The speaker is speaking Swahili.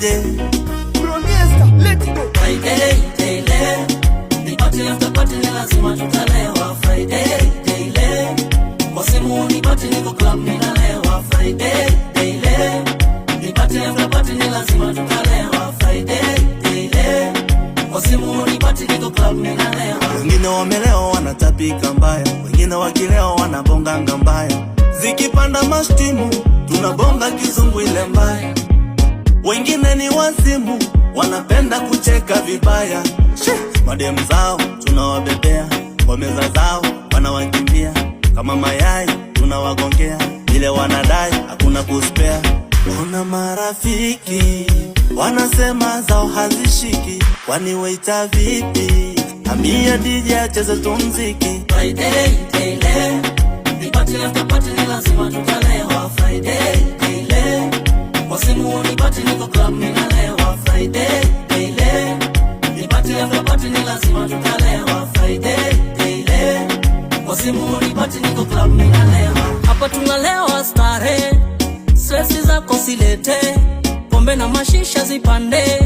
Friday. Let's go. Friday, daily. Ni party after party ni lazima tutalewa. Friday, daily. Kwa simu ni party niko club ninalewa. Friday, daily. Ni party after party ni lazima tutalewa. Friday, daily. Kwa simu ni party niko club ninalewa. Wengine wamelewa wanatapika mbaya, wengine wakilewa wanabonganga mbaya. Zikipanda mashtimu tunabonga kizungu ile mbaya. Wengine ni wazimu wanapenda kucheka vibaya. Madem zao tunawabebea, kwa meza zao wanawakimbia. Kama mayai tunawagongea, ile wanadai hakuna kuspea. Kuna marafiki wanasema zao hazishiki, kwani waita vipi? Ambia DJ acheze tu mziki. Friday, daily. Ni party after party ni lazima tutalewa. Friday, daily. Kwa simu ni party niko club ninalewa. Friday, daily. Ni party after party ni lazima tutalewa. Friday, daily. Kwa simu ni party niko club ninalewa. Hapa tunalewa starehe, stress zako silete, pombe na mashisha zipande.